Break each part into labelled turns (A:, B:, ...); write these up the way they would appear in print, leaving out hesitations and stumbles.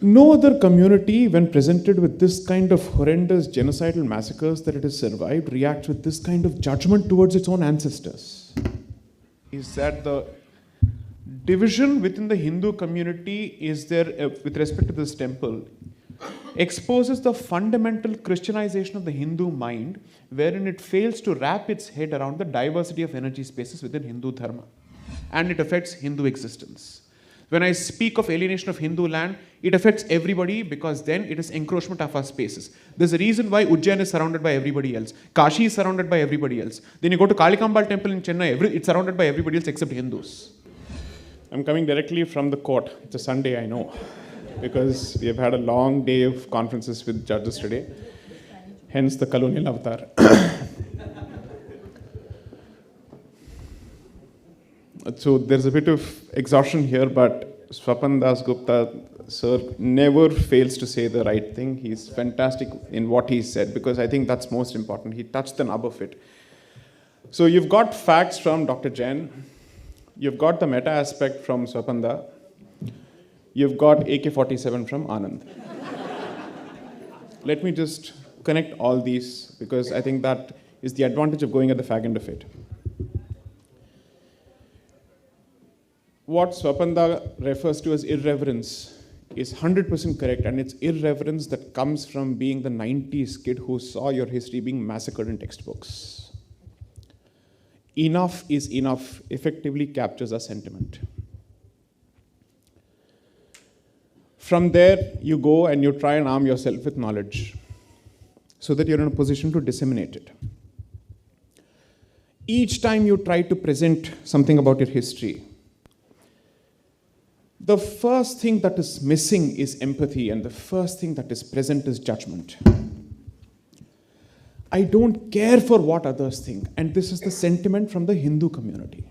A: No other community, when presented with this kind of horrendous genocidal massacres that it has survived, reacts with this kind of judgment towards its own ancestors. Is that the division within the Hindu community is there with respect to this temple exposes the fundamental Christianization of the Hindu mind, wherein it fails to wrap its head around the diversity of energy spaces within Hindu dharma, and it affects Hindu existence. When I speak of alienation of Hindu land, it affects everybody because then it is encroachment of our spaces. There's a reason why Ujjain is surrounded by everybody else. Kashi is surrounded by everybody else. Then you go to Kalikambal temple in Chennai, it's surrounded by everybody else except Hindus. I'm coming directly from the court. It's a Sunday, I know, because we have had a long day of conferences with judges today. Hence the colonial avatar. So there's a bit of exhaustion here, but Swapan Das Gupta, sir, never fails to say the right thing. He's fantastic in what he said, because I think that's most important. He touched the nub of it. So you've got facts from Dr. Jain. You've got the meta aspect from Swapanda. You've got AK-47 from Anand. Let me just connect all these, because I think that is the advantage of going at the fag end of it. What Swapanda refers to as irreverence is 100% correct, and it's irreverence that comes from being the 90s kid who saw your history being massacred in textbooks. Enough is enough effectively captures our sentiment. From there, you go and you try and arm yourself with knowledge so that you're in a position to disseminate it. Each time you try to present something about your history, the first thing that is missing is empathy, and the first thing that is present is judgment. I don't care for what others think, and this is the sentiment from the Hindu community.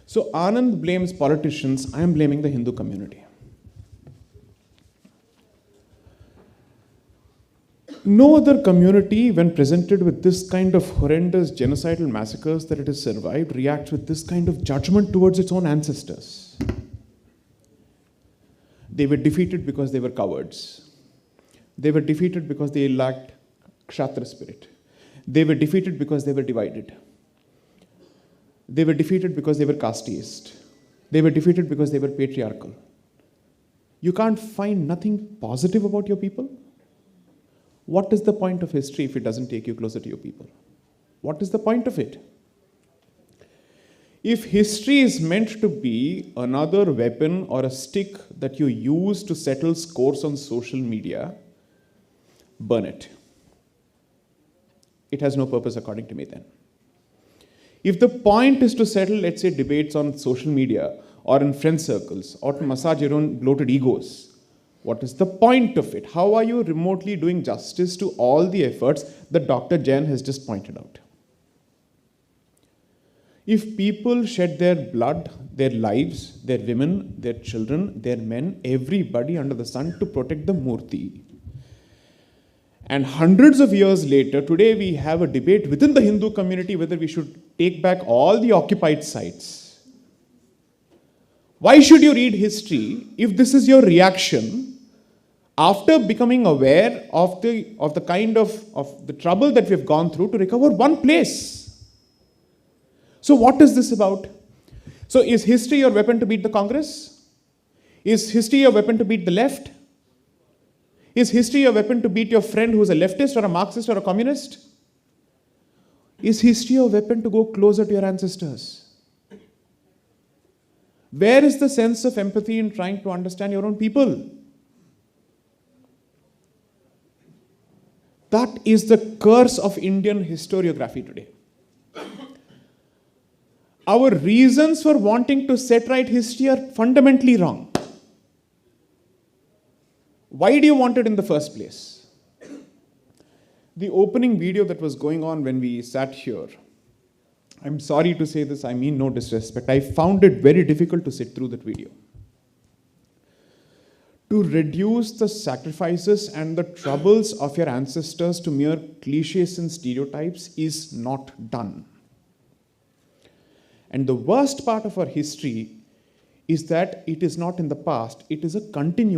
A: So Anand blames politicians, I am blaming the Hindu community. No other community, when presented with this kind of horrendous genocidal massacres that it has survived, reacts with this kind of judgment towards its own ancestors. They were defeated because they were cowards. They were defeated because they lacked Kshatriya spirit. They were defeated because they were divided. They were defeated because they were casteist. They were defeated because they were patriarchal. You can't find nothing positive about your people? What is the point of history if it doesn't take you closer to your people? What is the point of it? If history is meant to be another weapon or a stick that you use to settle scores on social media, burn it. It has no purpose according to me then. If the point is to settle, let's say, debates on social media or in friend circles or to massage your own bloated egos, what is the point of it? How are you remotely doing justice to all the efforts that Dr. Jain has just pointed out? If people shed their blood, their lives, their women, their children, their men, everybody under the sun to protect the Murti, and hundreds of years later, today we have a debate within the Hindu community whether we should take back all the occupied sites. Why should you read history if this is your reaction after becoming aware of the kind of the trouble that we've gone through to recover one place? So what is this about? So is history your weapon to beat the Congress? Is history your weapon to beat the left? Is history your weapon to beat your friend who's a leftist or a Marxist or a communist? Is history your weapon to go closer to your ancestors? Where is the sense of empathy in trying to understand your own people? That is the curse of Indian historiography today. Our reasons for wanting to set right history are fundamentally wrong. Why do you want it in the first place? The opening video that was going on when we sat here, I'm sorry to say this, I mean no disrespect, I found it very difficult to sit through that video. To reduce the sacrifices and the troubles of your ancestors to mere cliches and stereotypes is not done. And the worst part of our history is that it is not in the past, it is a continuing